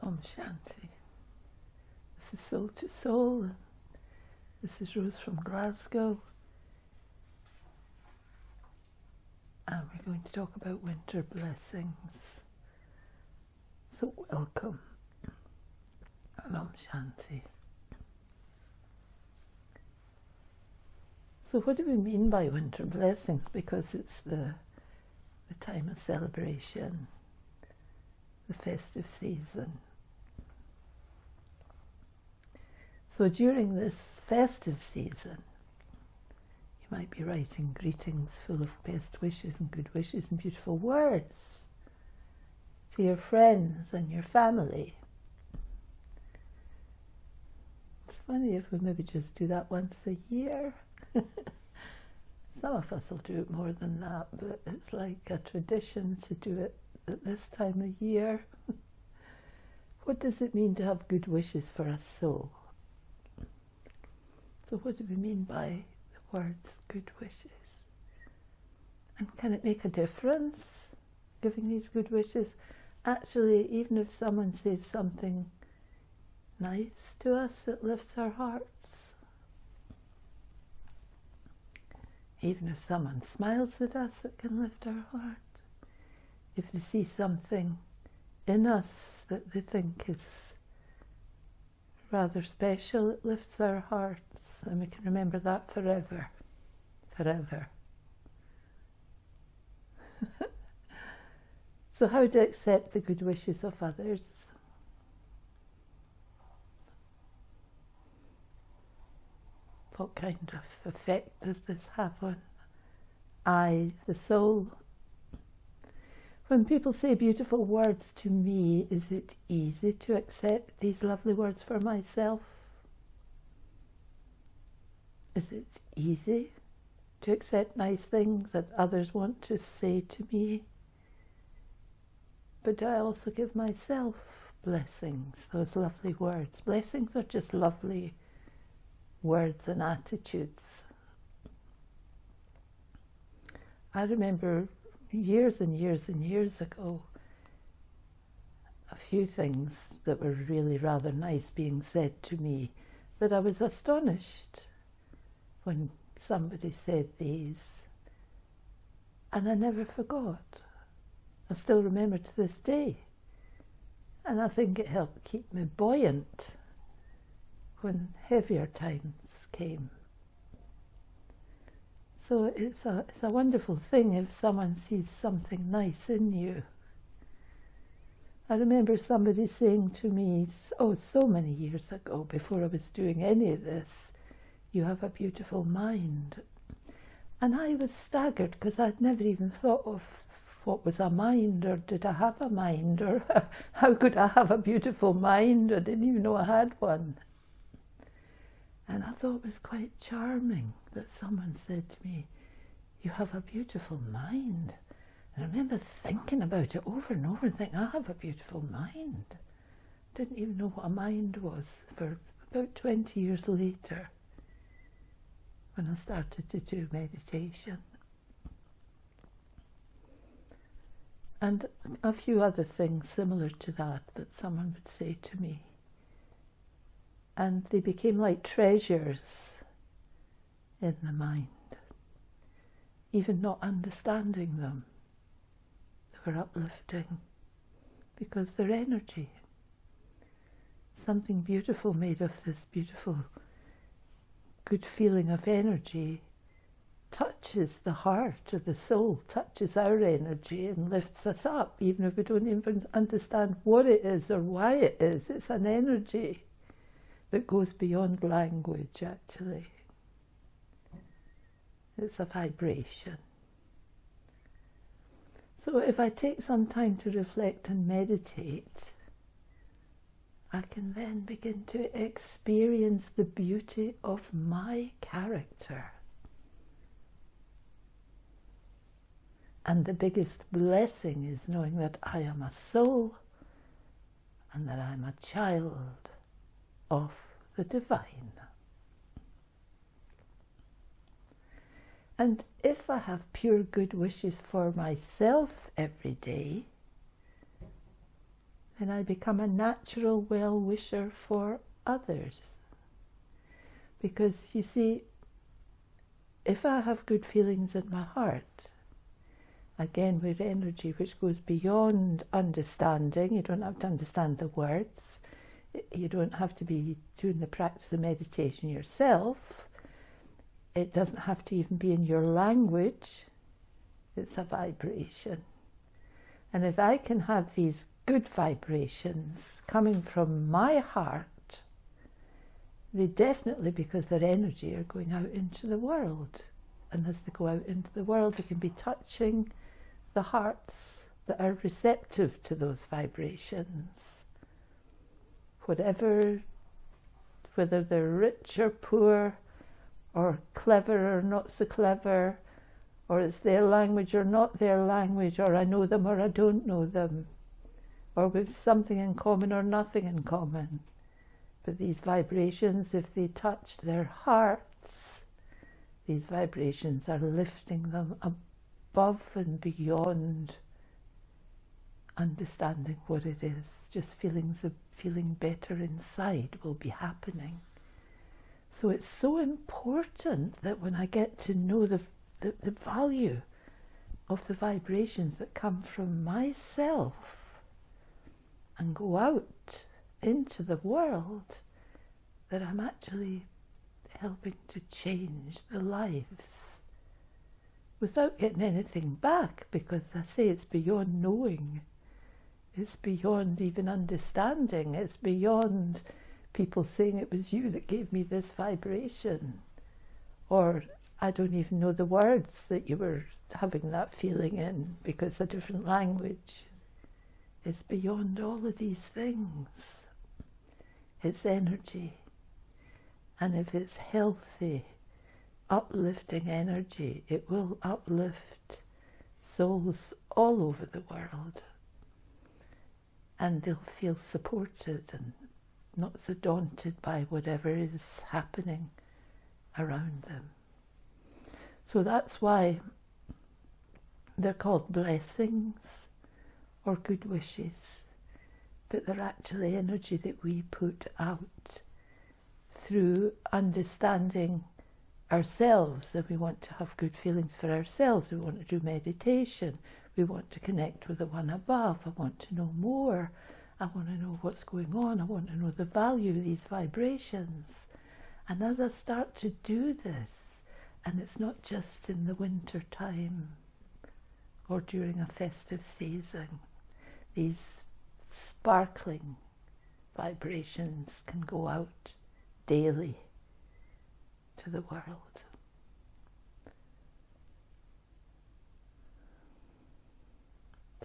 Om Shanti. This is Soul to Soul. This is Rose from Glasgow. And we're going to talk about winter blessings. So welcome. And Om Shanti. So what do we mean by winter blessings? Because it's the time of celebration, the festive season. So during this festive season, you might be writing greetings full of best wishes and good wishes and beautiful words to your friends and your family. It's funny if we maybe just do that once a year. Some of us will do it more than that, but it's like a tradition to do it at this time of year. What does it mean to have good wishes for a soul? So what do we mean by the words good wishes? And can it make a difference, giving these good wishes? Actually, even if someone says something nice to us, it lifts our hearts. Even if someone smiles at us, it can lift our heart. If they see something in us that they think is rather special, it lifts our hearts, and we can remember that forever, forever. So how to accept the good wishes of others? What kind of effect does this have on I, the soul? When people say beautiful words to me, is it easy to accept these lovely words for myself? Is it easy to accept nice things that others want to say to me? But do I also give myself blessings, those lovely words? Blessings are just lovely words and attitudes. I remember years and years and years ago, a few things that were really rather nice being said to me, that I was astonished when somebody said these, and I never forgot. I still remember to this day, and I think it helped keep me buoyant when heavier times came. So it's a wonderful thing if someone sees something nice in you. I remember somebody saying to me, so many years ago, before I was doing any of this, "You have a beautiful mind." And I was staggered because I'd never even thought of what was a mind, or did I have a mind, or how could I have a beautiful mind? I didn't even know I had one. And I thought it was quite charming that someone said to me, "You have a beautiful mind." And I remember thinking about it over and over and thinking, I have a beautiful mind. Didn't even know what a mind was for about 20 years later, when I started to do meditation. And a few other things similar to that someone would say to me. And they became like treasures in the mind, even not understanding them. They were uplifting because they're energy. Something beautiful made of this beautiful, good feeling of energy touches the heart of the soul, touches our energy and lifts us up, even if we don't even understand what it is or why it is. It's an energy that goes beyond language, actually. It's a vibration. So if I take some time to reflect and meditate, I can then begin to experience the beauty of my character. And the biggest blessing is knowing that I am a soul and that I'm a child of the divine. And if I have pure good wishes for myself every day, then I become a natural well-wisher for others. Because you see, if I have good feelings in my heart, again with energy which goes beyond understanding, you don't have to understand the words, you don't have to be doing the practice of meditation yourself, it doesn't have to even be in your language, it's a vibration. And if I can have these good vibrations coming from my heart, they definitely, because their energy, are going out into the world. And as they go out into the world, they can be touching the hearts that are receptive to those vibrations. Whatever, whether they're rich or poor, or clever or not so clever, or it's their language or not their language, or I know them or I don't know them, or with something in common or nothing in common. But these vibrations, if they touch their hearts, these vibrations are lifting them above and beyond understanding what it is. Just feelings of feeling better inside will be happening. So it's so important that when I get to know the value of the vibrations that come from myself and go out into the world, that I'm actually helping to change the lives without getting anything back, because I say it's beyond knowing, it's beyond even understanding, it's beyond people saying it was you that gave me this vibration, or I don't even know the words that you were having that feeling in because a different language. It's beyond all of these things. It's energy. And if it's healthy, uplifting energy, it will uplift souls all over the world. And they'll feel supported and not so daunted by whatever is happening around them. So that's why they're called blessings or good wishes, but they're actually energy that we put out through understanding ourselves, that we want to have good feelings for ourselves, we want to do meditation, we want to connect with the one above, I want to know more, I want to know what's going on, I want to know the value of these vibrations. And as I start to do this, and it's not just in the winter time or during a festive season, these sparkling vibrations can go out daily to the world.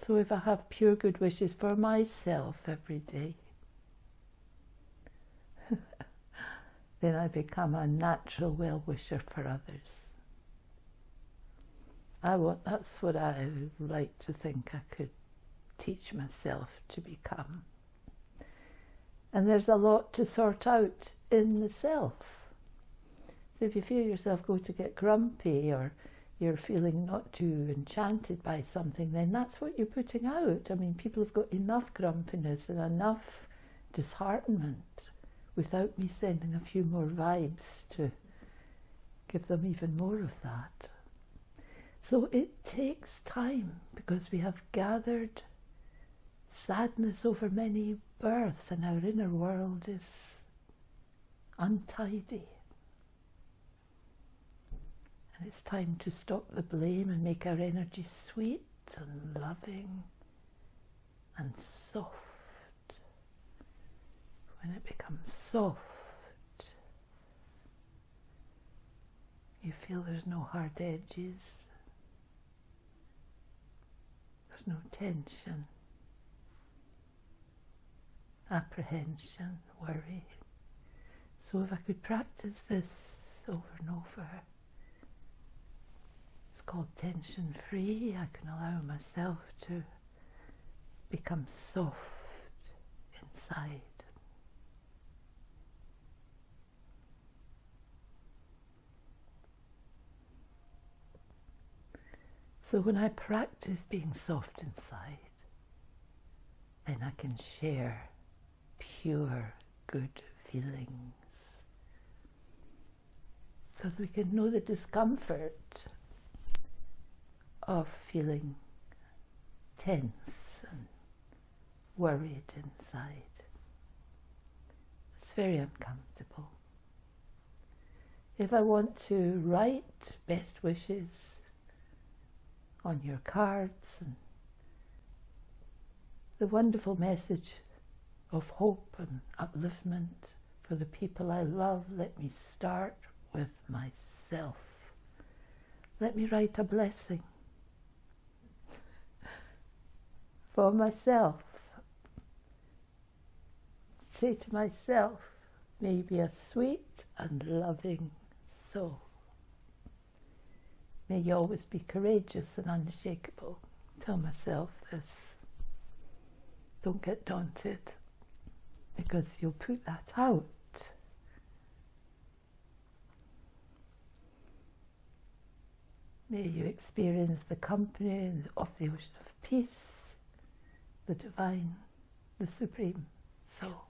So if I have pure good wishes for myself every day, then I become a natural well-wisher for others. That's what I would like to think I could teach myself to become. And there's a lot to sort out in the self. So if you feel yourself go to get grumpy, or you're feeling not too enchanted by something, then that's what you're putting out. I mean, people have got enough grumpiness and enough disheartenment without me sending a few more vibes to give them even more of that. So it takes time, because we have gathered sadness over many births and our inner world is untidy. And it's time to stop the blame and make our energy sweet and loving and soft. When it becomes soft, you feel there's no hard edges, there's no tension, apprehension, worry. So if I could practice this over and over, it's called tension free, I can allow myself to become soft inside. So when I practice being soft inside, then I can share pure good feelings. Because we can know the discomfort of feeling tense and worried inside. It's very uncomfortable. If I want to write best wishes on your cards and the wonderful message of hope and upliftment for the people I love, let me start with myself. Let me write a blessing for myself. Say to myself, may you be a sweet and loving soul. May you always be courageous and unshakable. Tell myself this. Don't get daunted, because you'll put that out. May you experience the company of the ocean of peace, the divine, the supreme soul.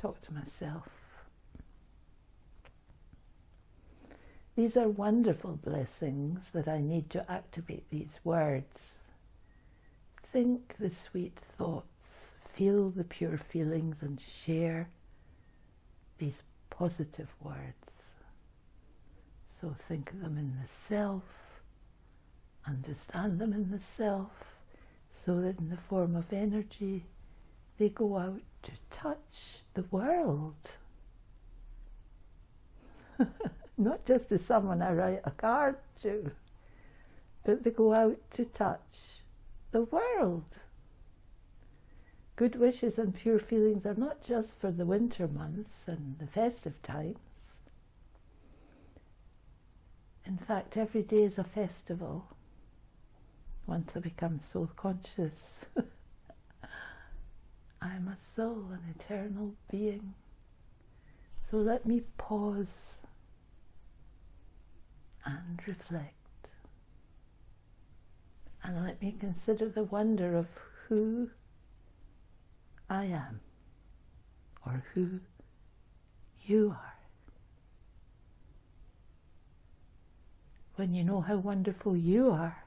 Talk to myself. These are wonderful blessings that I need to activate these words. Think the sweet thoughts, feel the pure feelings, and share these positive words. So think of them in the self, understand them in the self, so that in the form of energy they go out to touch the world. Not just to someone I write a card to, but they go out to touch the world. Good wishes and pure feelings are not just for the winter months and the festive times. In fact, every day is a festival. Once I become soul conscious, I am a soul, an eternal being. So let me pause and reflect. And let me consider the wonder of who I am, or who you are. When you know how wonderful you are,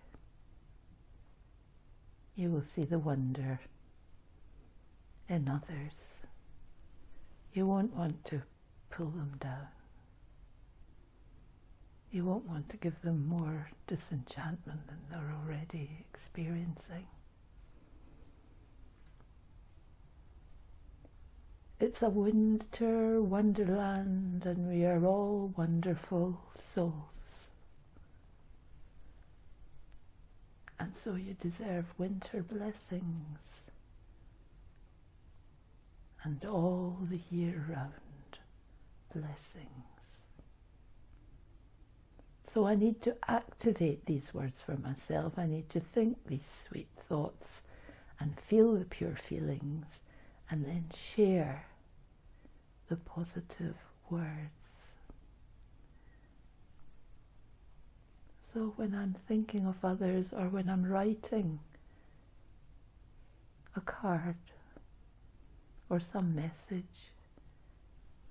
you will see the wonder in others. You won't want to pull them down. You won't want to give them more disenchantment than they're already experiencing. It's a winter wonderland, and we are all wonderful souls. And so you deserve winter blessings and all the year round blessings. So I need to activate these words for myself. I need to think these sweet thoughts and feel the pure feelings, and then share the positive words. So when I'm thinking of others, or when I'm writing a card or some message,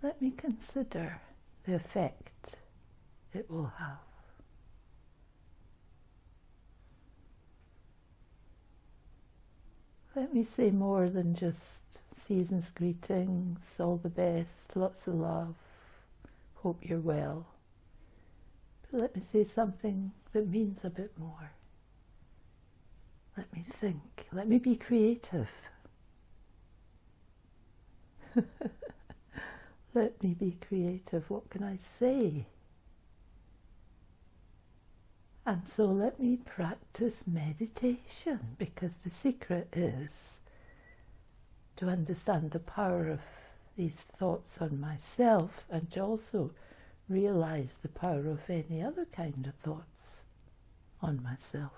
let me consider the effect it will have. Let me say more than just season's greetings, all the best, lots of love, hope you're well. But let me say something that means a bit more. Let me think, let me be creative. Let me be creative. What can I say? And so let me practice meditation, because the secret is to understand the power of these thoughts on myself, and to also realize the power of any other kind of thoughts on myself.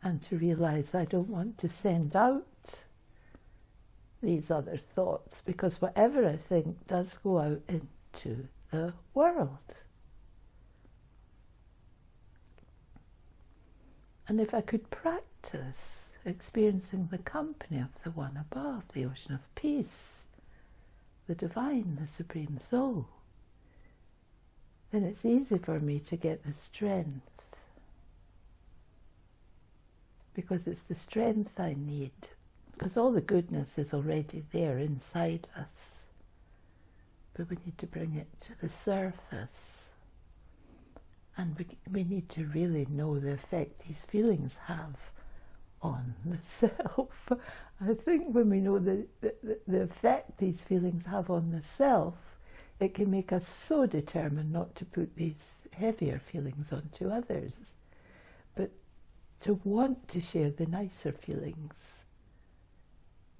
And to realize I don't want to send out these other thoughts, because whatever I think does go out into the world. And if I could practice experiencing the company of the one above, the ocean of peace, the divine, the supreme soul, then it's easy for me to get the strength, because it's the strength I need, because all the goodness is already there inside us, but we need to bring it to the surface, and we need to really know the effect these feelings have on the self. I think when we know the effect these feelings have on the self, it can make us so determined not to put these heavier feelings onto others, but to want to share the nicer feelings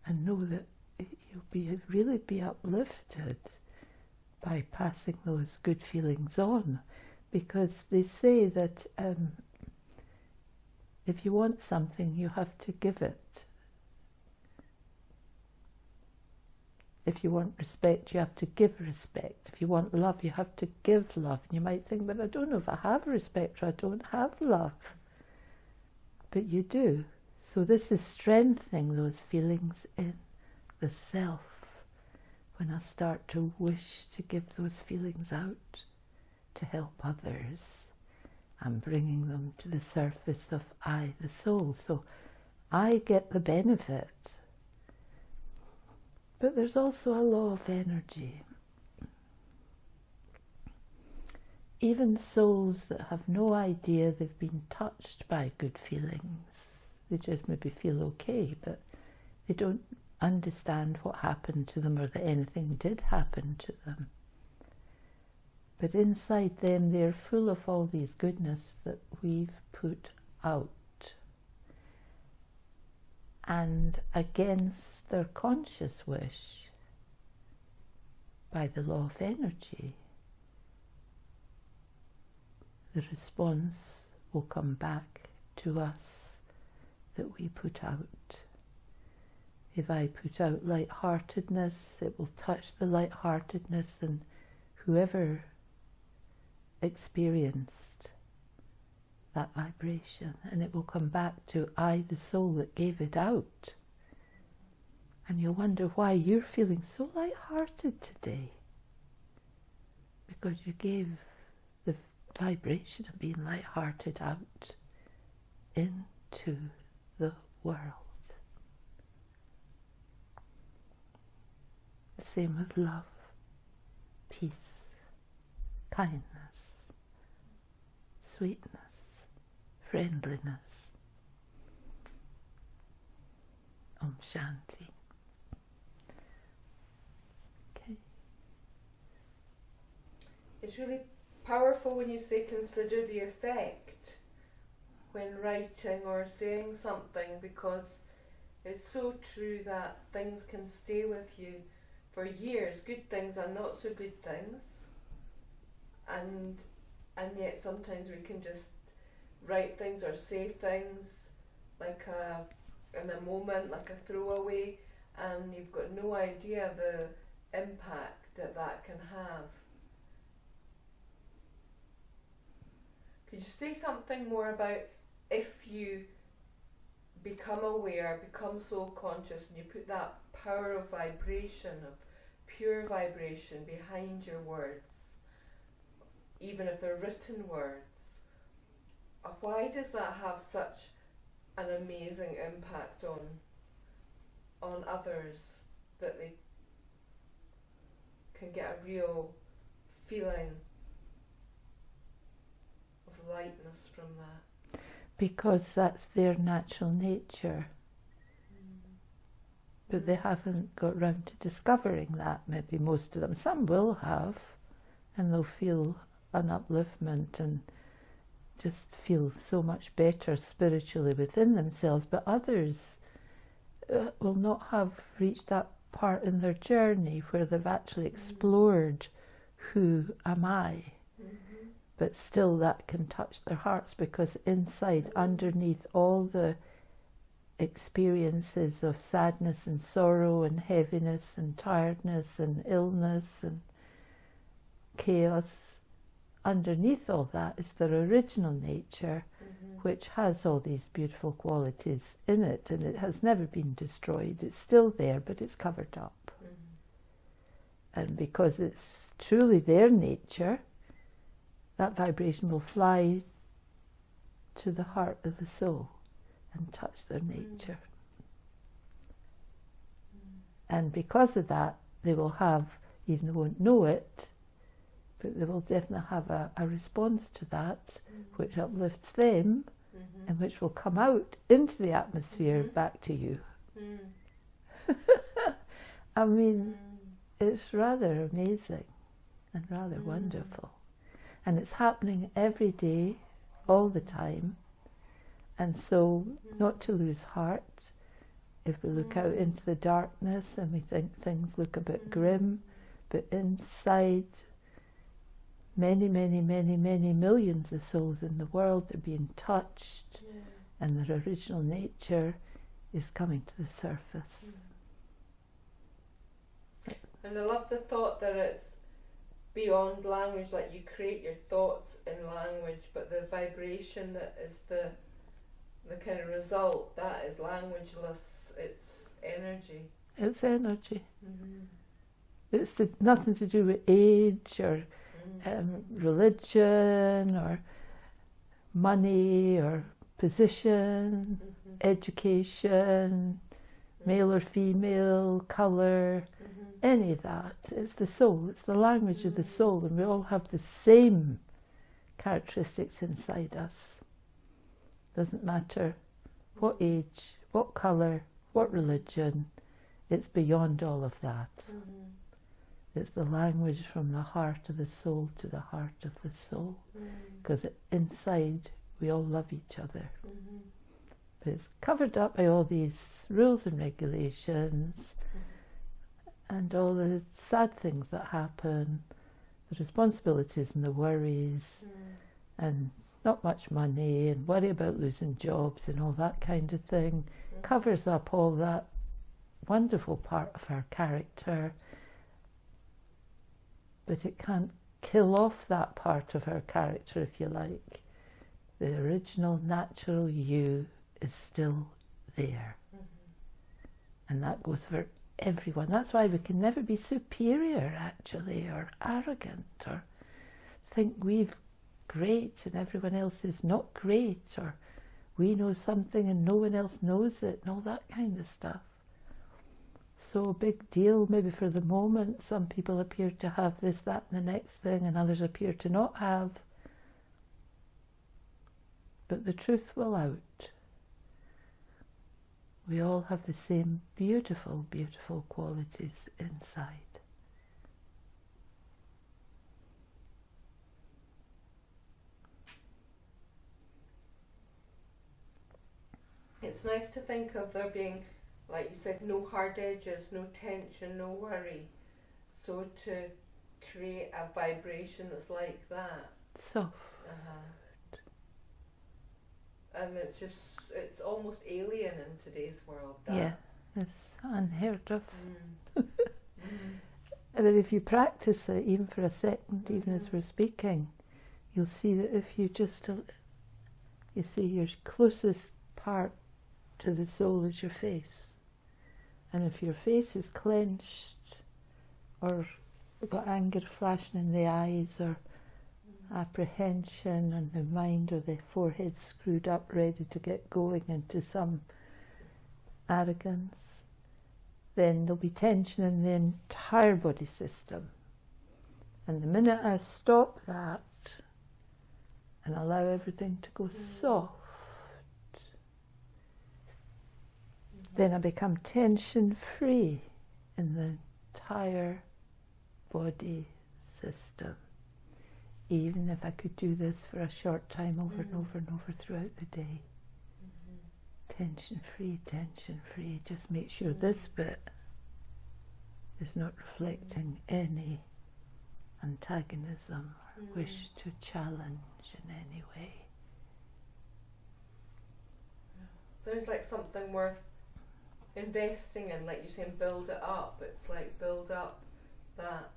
and know that you'll really be uplifted by passing those good feelings on, because they say that if you want something, you have to give it. If you want respect, you have to give respect. If you want love, you have to give love. And you might think, but I don't know if I have respect or I don't have love. But you do. So this is strengthening those feelings in the self. When I start to wish to give those feelings out to help others, I'm bringing them to the surface of I, the soul. So I get the benefit. But there's also a law of energy. Even souls that have no idea they've been touched by good feelings, they just maybe feel okay, but they don't understand what happened to them or that anything did happen to them. But inside them, they're full of all these goodness that we've put out. And against their conscious wish, by the law of energy, the response will come back to us that we put out. If I put out light-heartedness, it will touch the light-heartedness, and whoever experienced that vibration, and it will come back to I, the soul that gave it out. And you'll wonder why you're feeling so light-hearted today, because you gave the vibration of being light-hearted out into the world. The same with love, peace, kindness, sweetness, friendliness. Om Shanti. Okay. It's really powerful when you say consider the effect when writing or saying something, because it's so true that things can stay with you for years, good things and not so good things, and yet sometimes we can just write things or say things like in a moment, like a throwaway, and you've got no idea the impact that can have. Could you say something more about if you become aware, become soul conscious, and you put that power of vibration, of pure vibration behind your words, even if they're written words, why does that have such an amazing impact on others, that they can get a real feeling of lightness from that? Because that's their natural nature. But they haven't got round to discovering that, maybe most of them. Some will have, and they'll feel an upliftment and just feel so much better spiritually within themselves, but others will not have reached that part in their journey where they've actually explored who am I. But still that can touch their hearts, because inside, underneath all the experiences of sadness and sorrow and heaviness and tiredness and illness and chaos, underneath all that is their original nature, which has all these beautiful qualities in it, and it has never been destroyed. It's still there, but it's covered up. And because it's truly their nature, that vibration will fly to the heart of the soul and touch their nature. And because of that, they will have, even they won't know it, but they will definitely have a response to that, which uplifts them, and which will come out into the atmosphere back to you. I mean, it's rather amazing and rather wonderful. And it's happening every day, all the time. And so, not to lose heart, if we look out into the darkness and we think things look a bit grim, but inside many, many, many, many millions of souls in the world are being touched, and their original nature is coming to the surface. And I love the thought that it's beyond language, like you create your thoughts in language, but the vibration that is the kind of result, that is languageless, it's energy. It's energy. It's nothing to do with age or religion or money or position, education, male or female, colour, any of that. It's the soul, it's the language of the soul, and we all have the same characteristics inside us. Doesn't matter what age, what colour, what religion, it's beyond all of that. It's the language from the heart of the soul to the heart of the soul, because inside we all love each other. But it's covered up by all these rules and regulations and all the sad things that happen, the responsibilities and the worries, and not much money, and worry about losing jobs and all that kind of thing. Covers up all that wonderful part of our character, but it can't kill off that part of our character, if you like. The original natural you is still there. And that goes for everyone. That's why we can never be superior, actually, or arrogant, or think we've great and everyone else is not great, or we know something and no one else knows it, and all that kind of stuff. So a big deal maybe for the moment. Some people appear to have this, that and the next thing, and others appear to not have. But the truth will out. We all have the same beautiful, beautiful qualities inside. It's nice to think of there being, like you said, no hard edges, no tension, no worry. So to create a vibration that's like that. Soft. And it's almost alien in today's world. That. Yeah, it's unheard of. And then if you practice it, even for a second, even as we're speaking, you'll see that if you just, you see your closest part to the soul is your face. And if your face is clenched, or got anger flashing in the eyes, or apprehension on the mind, or the forehead screwed up ready to get going into some arrogance, then there'll be tension in the entire body system. And the minute I stop that and allow everything to go soft, then I become tension-free in the entire body system. Even if I could do this for a short time over and over and over throughout the day. Tension-free, tension-free. Just make sure this bit is not reflecting any antagonism or wish to challenge in any way. Sounds like something worth investing in, like you're saying, build it up. It's like build up that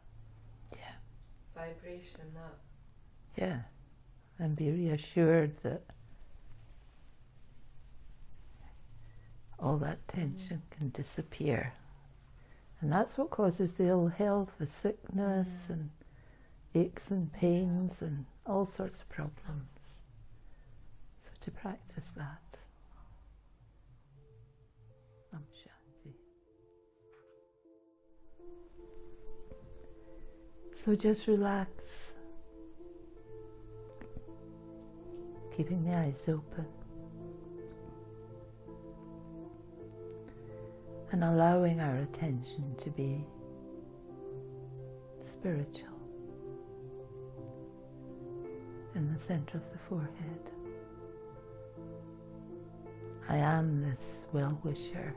vibration, that Yeah, and be reassured that all that tension can disappear. And that's what causes the ill health, the sickness and aches and pains and all sorts of problems. So to practice that. Om Shanti. So just relax, keeping the eyes open and allowing our attention to be spiritual in the center of the forehead. I am this well-wisher.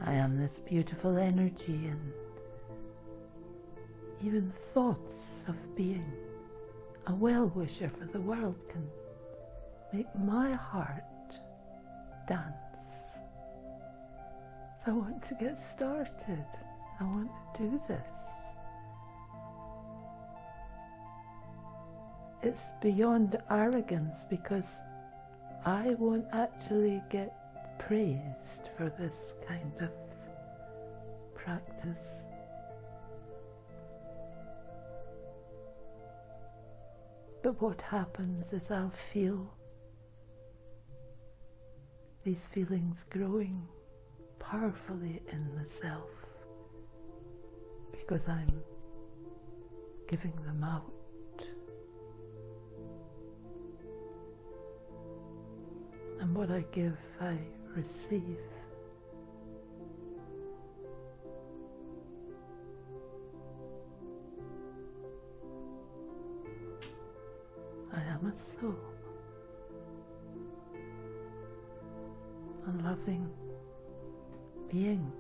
I am this beautiful energy, and even thoughts of being a well-wisher for the world can make my heart dance. So I want to get started. I want to do this. It's beyond arrogance, because I won't actually get praised for this kind of practice. But what happens is I'll feel these feelings growing powerfully in the self, because I'm giving them out. And what I give, I receive. I am a soul, a loving being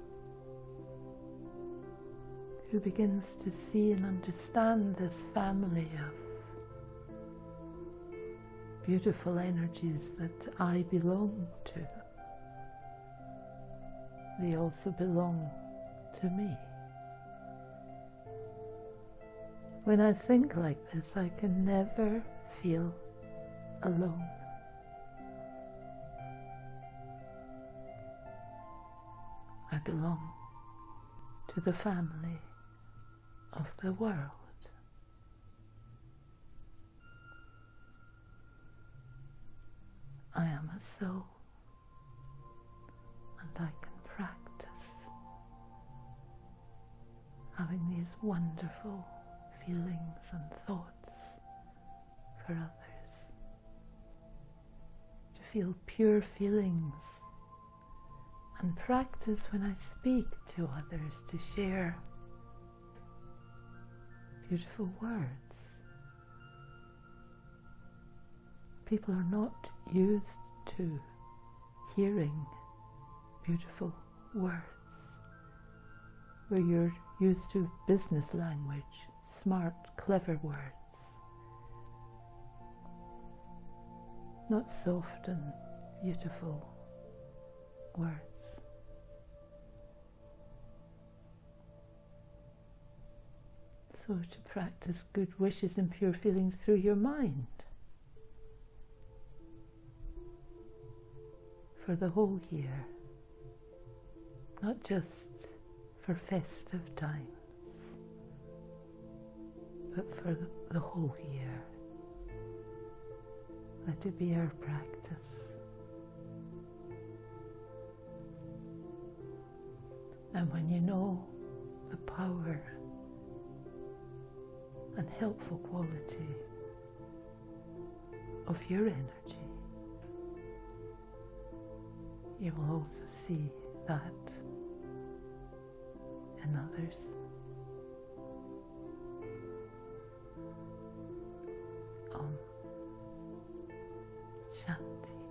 who begins to see and understand this family of beautiful energies that I belong to. They also belong to me. When I think like this, I can never feel alone. I belong to the family of the world. I am a soul, and I can practice having these wonderful feelings and thoughts for others, to feel pure feelings, and practice when I speak to others to share beautiful words. People are not used to hearing beautiful words, where you're used to business language, smart, clever words, not soft and beautiful words. So to practice good wishes and pure feelings through your mind for the whole year, not just for festive times, but for the whole year. Let it be our practice. And when you know the power and helpful quality of your energy, you will also see that in others. Om Shanti.